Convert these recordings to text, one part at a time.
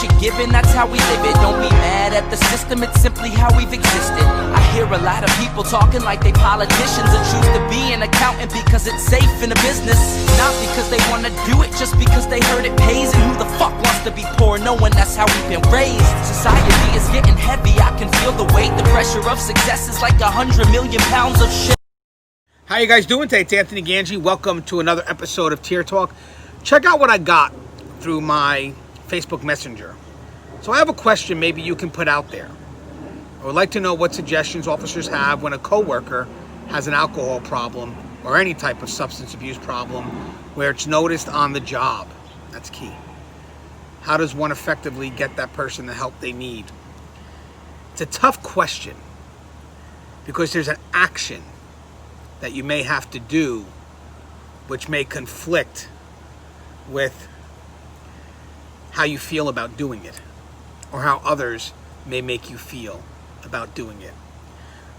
you're given, that's how we live it. Don't be mad at the system, it's simply how we've existed. I hear a lot of people talking like they politicians and choose to be an accountant because it's safe in a business. Not because they want to do it, just because they heard it pays. And who the fuck wants to be poor knowing that's how we've been raised? Society is getting heavy, I can feel the weight. The pressure of success is like 100 million pounds of shit. How you guys doing today? It's Anthony Gangi. Welcome to another episode of Tier Talk. Check out what I got through my Facebook Messenger. So I have a question maybe you can put out there. I would like to know what suggestions officers have when a coworker has an alcohol problem or any type of substance abuse problem where it's noticed on the job. That's key. How does one effectively get that person the help they need? It's a tough question because there's an action that you may have to do which may conflict with how you feel about doing it or how others may make you feel about doing it.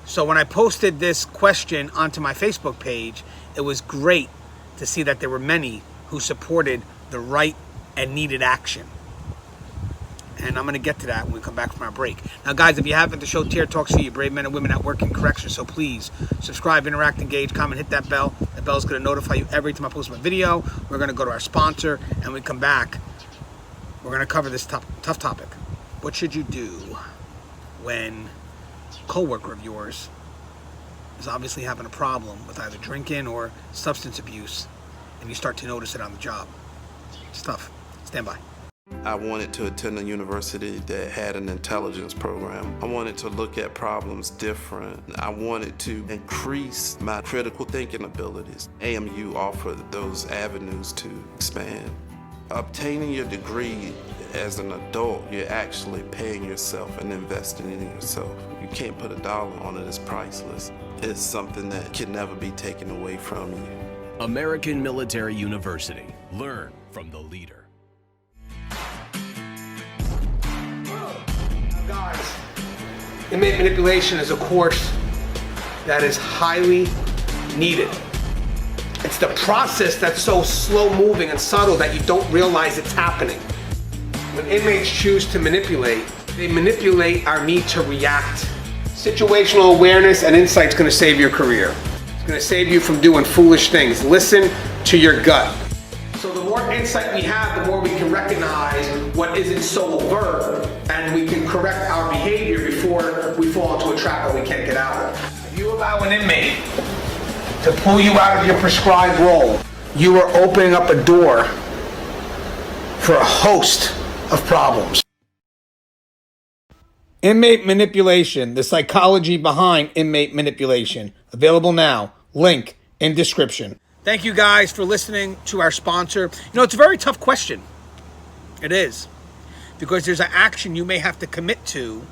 So when I posted this question onto my Facebook page, it was great to see that there were many who supported the right and needed action. And I'm going to get to that when we come back from our break. Now, guys, if you haven't, the show Tier Talks for you brave men and women at work in correction. So please subscribe, interact, engage, comment, hit that bell. That bell is going to notify you every time I post my video. We're going to go to our sponsor, and when we come back, we're going to cover this tough topic. What should you do when a coworker of yours is obviously having a problem with either drinking or substance abuse, and you start to notice it on the job? It's tough. Stand by. I wanted to attend a university that had an intelligence program. I wanted to look at problems different. I wanted to increase my critical thinking abilities. AMU offered those avenues to expand. Obtaining your degree as an adult, you're actually paying yourself and investing in yourself. You can't put a dollar on it, it's priceless. It's something that can never be taken away from you. American Military University. Learn from the leader. Guys, inmate manipulation is a course that is highly needed. It's the process that's so slow moving and subtle that you don't realize it's happening. When inmates choose to manipulate, they manipulate our need to react. Situational awareness and insight is going to save your career. It's going to save you from doing foolish things. Listen to your gut. So the more insight we have, the more we can recognize what isn't so overt, and we can correct our behavior before we fall into a trap that we can't get out of. If you allow an inmate to pull you out of your prescribed role, you are opening up a door for a host of problems. Inmate manipulation, the psychology behind inmate manipulation. Available now. Link in description. Thank you guys for listening to our sponsor. You know, it's a very tough question. It is. Because there's an action you may have to commit to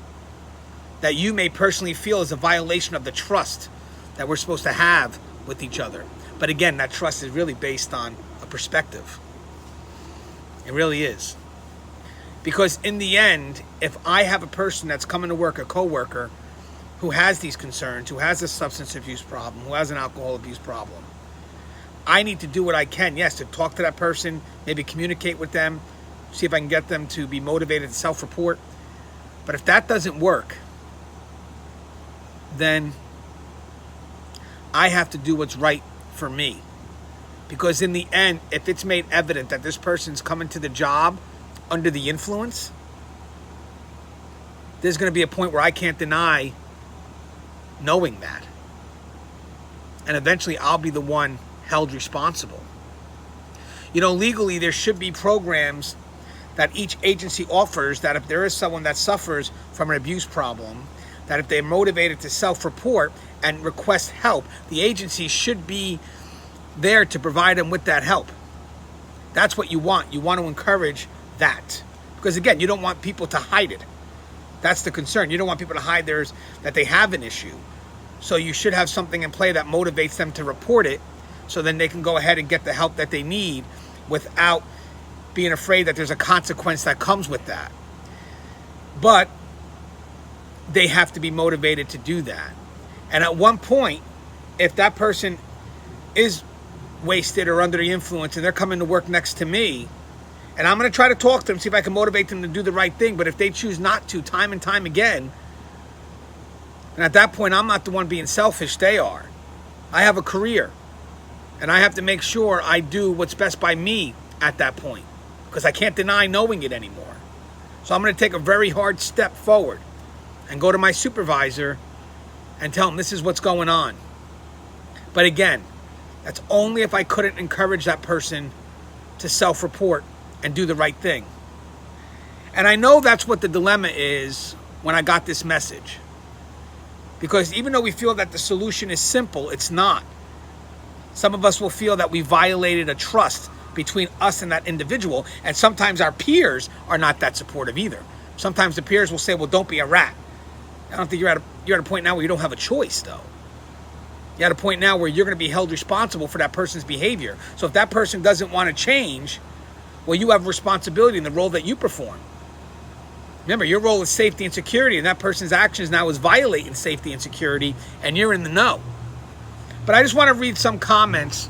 that you may personally feel is a violation of the trust that we're supposed to have with each other. But again, that trust is really based on a perspective. It really is. Because in the end, if I have a person that's coming to work, a coworker, who has these concerns, who has a substance abuse problem, who has an alcohol abuse problem, I need to do what I can, yes, to talk to that person, maybe communicate with them, see if I can get them to be motivated to self-report. But if that doesn't work, then I have to do what's right for me. Because in the end, if it's made evident that this person's coming to the job under the influence, there's going to be a point where I can't deny knowing that. And eventually I'll be the one held responsible. You know, legally there should be programs that each agency offers that if there is someone that suffers from an abuse problem, that if they're motivated to self-report and request help, the agency should be there to provide them with that help. That's what you want. You want to encourage that. Because again, you don't want people to hide it. That's the concern. You don't want people to hide that they have an issue. So you should have something in play that motivates them to report it, so then they can go ahead and get the help that they need without being afraid that there's a consequence that comes with that. But they have to be motivated to do that. And at one point, if that person is wasted or under the influence and they're coming to work next to me And I'm going to try to talk to them, see if I can motivate them to do the right thing. But if they choose not to, time and time again, and at that point, I'm not the one being selfish, they are. I have a career, and I have to make sure I do what's best by me at that point, because I can't deny knowing it anymore. So I'm going to take a very hard step forward and go to my supervisor and tell him this is what's going on. But again, that's only if I couldn't encourage that person to self-report and do the right thing. And I know that's what the dilemma is when I got this message. Because even though we feel that the solution is simple, it's not. Some of us will feel that we violated a trust between us and that individual, and sometimes our peers are not that supportive either. Sometimes the peers will say, well, don't be a rat. I don't think you're at a point now where you don't have a choice, though. You're at a point now where you're going to be held responsible for that person's behavior. So if that person doesn't want to change, well, you have responsibility in the role that you perform. Remember, your role is safety and security, and that person's actions now is violating safety and security, and you're in the know. But I just want to read some comments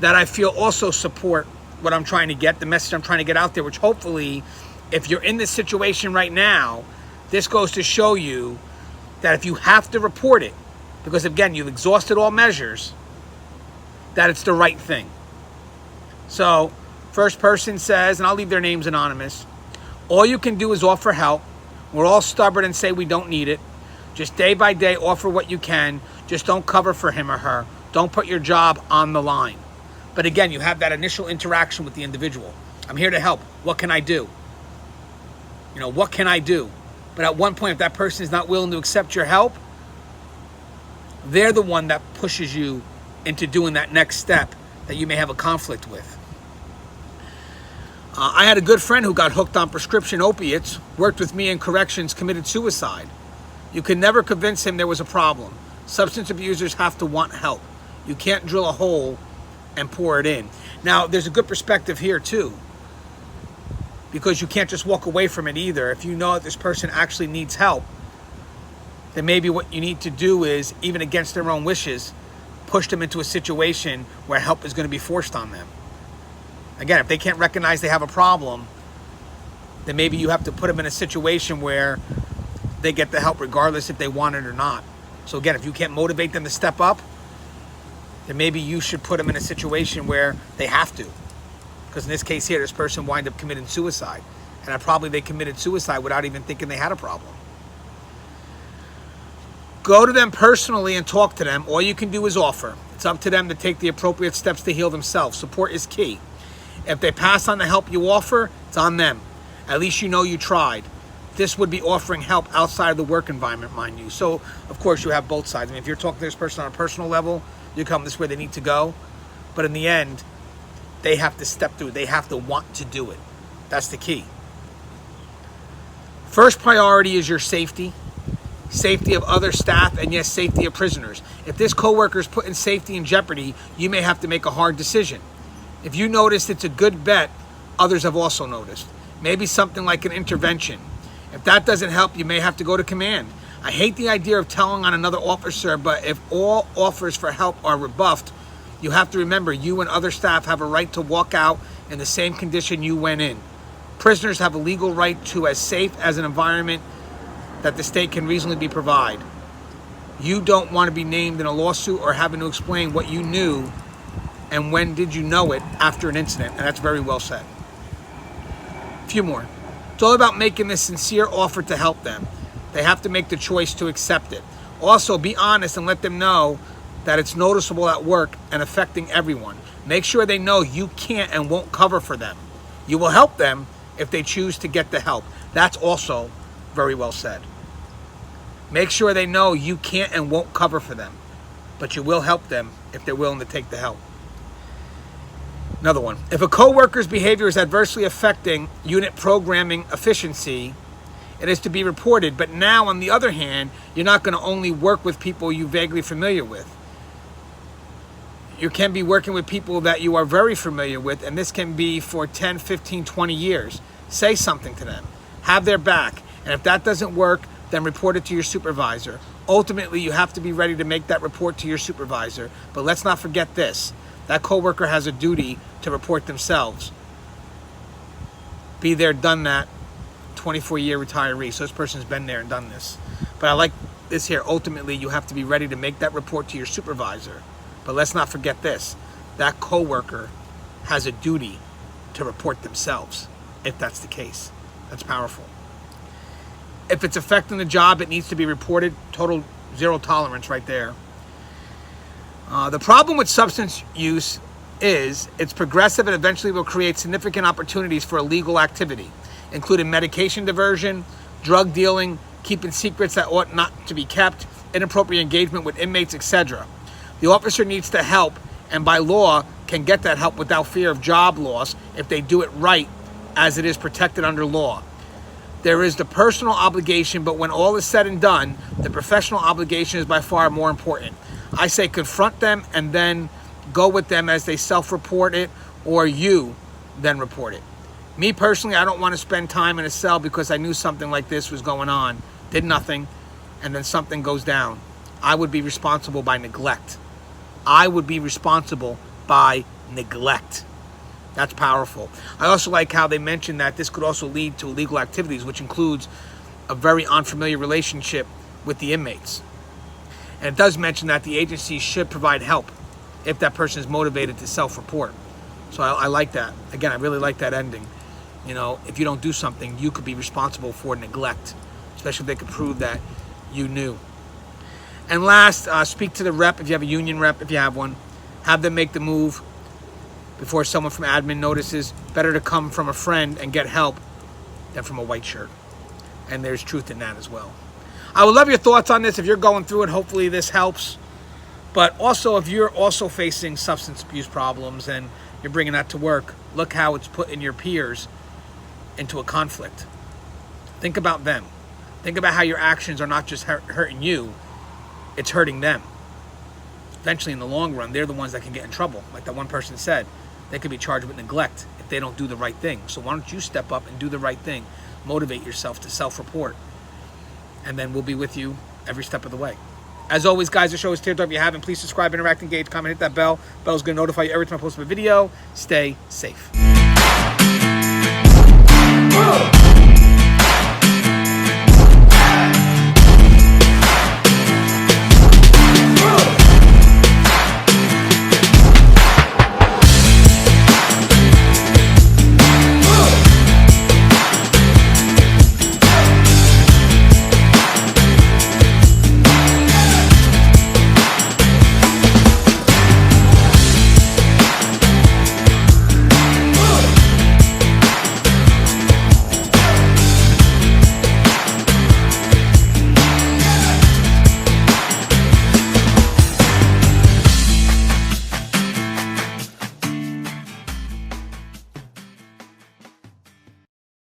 that I feel also support what I'm trying to get, the message I'm trying to get out there, which hopefully, if you're in this situation right now, this goes to show you that if you have to report it, because again, you've exhausted all measures, that it's the right thing. So, first person says, and I'll leave their names anonymous, all you can do is offer help. We're all stubborn and say we don't need it. Just day by day, offer what you can. Just don't cover for him or her. Don't put your job on the line. But again, you have that initial interaction with the individual. I'm here to help. What can I do? What can I do? But at one point, if that person is not willing to accept your help, they're the one that pushes you into doing that next step that you may have a conflict with. I had a good friend who got hooked on prescription opiates, worked with me in corrections, committed suicide. You could never convince him there was a problem. Substance abusers have to want help. You can't drill a hole and pour it in. Now, there's a good perspective here too, because you can't just walk away from it either. If you know that this person actually needs help, then maybe what you need to do is, even against their own wishes, push them into a situation where help is going to be forced on them. Again, if they can't recognize they have a problem, then maybe you have to put them in a situation where they get the help regardless if they want it or not. So again, if you can't motivate them to step up, then maybe you should put them in a situation where they have to. Because in this case here, this person wind up committing suicide. And probably they committed suicide without even thinking they had a problem. Go to them personally and talk to them. All you can do is offer. It's up to them to take the appropriate steps to heal themselves. Support is key. If they pass on the help you offer, it's on them. At least you know you tried. This would be offering help outside of the work environment, mind you. So, of course, you have both sides. I mean, if you're talking to this person on a personal level, you come this way they need to go. But in the end, they have to step through. They have to want to do it. That's the key. First priority is your safety. Safety of other staff, and yes, safety of prisoners. If this coworker is putting safety in jeopardy, you may have to make a hard decision. If you notice it's a good bet, others have also noticed. Maybe something like an intervention. If that doesn't help, you may have to go to command. I hate the idea of telling on another officer, but if all offers for help are rebuffed, you have to remember you and other staff have a right to walk out in the same condition you went in. Prisoners have a legal right to as safe as an environment that the state can reasonably provide. You don't want to be named in a lawsuit or having to explain what you knew and when did you know it after an incident, and that's very well said. A few more. It's all about making this sincere offer to help them. They have to make the choice to accept it. Also, be honest and let them know that it's noticeable at work and affecting everyone. Make sure they know you can't and won't cover for them. You will help them if they choose to get the help. That's also very well said. Make sure they know you can't and won't cover for them, but you will help them if they're willing to take the help. Another one. If a coworker's behavior is adversely affecting unit programming efficiency, it is to be reported. But now, on the other hand, you're not going to only work with people you're vaguely familiar with. You can be working with people that you are very familiar with, and this can be for 10, 15, 20 years. Say something to them. Have their back. And if that doesn't work, then report it to your supervisor. Ultimately, you have to be ready to make that report to your supervisor. But let's not forget this. That coworker has a duty to report themselves. be there, done that, 24-year retiree. So this person's been there and done this. But I like this here. Ultimately, you have to be ready to make that report to your supervisor. But let's not forget this. That coworker has a duty to report themselves, if that's the case. That's powerful. If it's affecting the job, it needs to be reported. Total zero tolerance right there. The problem with substance use is it's progressive and eventually will create significant opportunities for illegal activity, including medication diversion, drug dealing, keeping secrets that ought not to be kept, inappropriate engagement with inmates, etc. The officer needs to help, and by law can get that help without fear of job loss if they do it right, as it is protected under law. There is the personal obligation, but when all is said and done, the professional obligation is by far more important. I say confront them and then go with them as they self-report it, or you then report it. Me personally, I don't want to spend time in a cell because I knew something like this was going on, did nothing, and then something goes down. I would be responsible by neglect. I would be responsible by neglect. That's powerful. I also like how they mentioned that this could also lead to illegal activities, which includes a very unfamiliar relationship with the inmates. And it does mention that the agency should provide help if that person is motivated to self-report. So I like that. Again, I really like that ending. You know, if you don't do something, you could be responsible for neglect, especially if they could prove that you knew. And last, speak to the rep if you have a union rep, if you have one. Have them make the move before someone from admin notices. Better to come from a friend and get help than from a white shirt. And there's truth in that as well. I would love your thoughts on this if you're going through it. Hopefully this helps. But also, if you're also facing substance abuse problems and you're bringing that to work, look how it's putting your peers into a conflict. Think about them. Think about how your actions are not just hurting you, it's hurting them. Eventually, in the long run, they're the ones that can get in trouble. Like that one person said, they could be charged with neglect if they don't do the right thing. So why don't you step up and do the right thing? Motivate yourself to self-report. And then we'll be with you every step of the way. As always, guys, the show is Tear Talk. If you haven't, please subscribe, interact, engage, comment, hit that bell. Bell's going to notify you every time I post a video. Stay safe.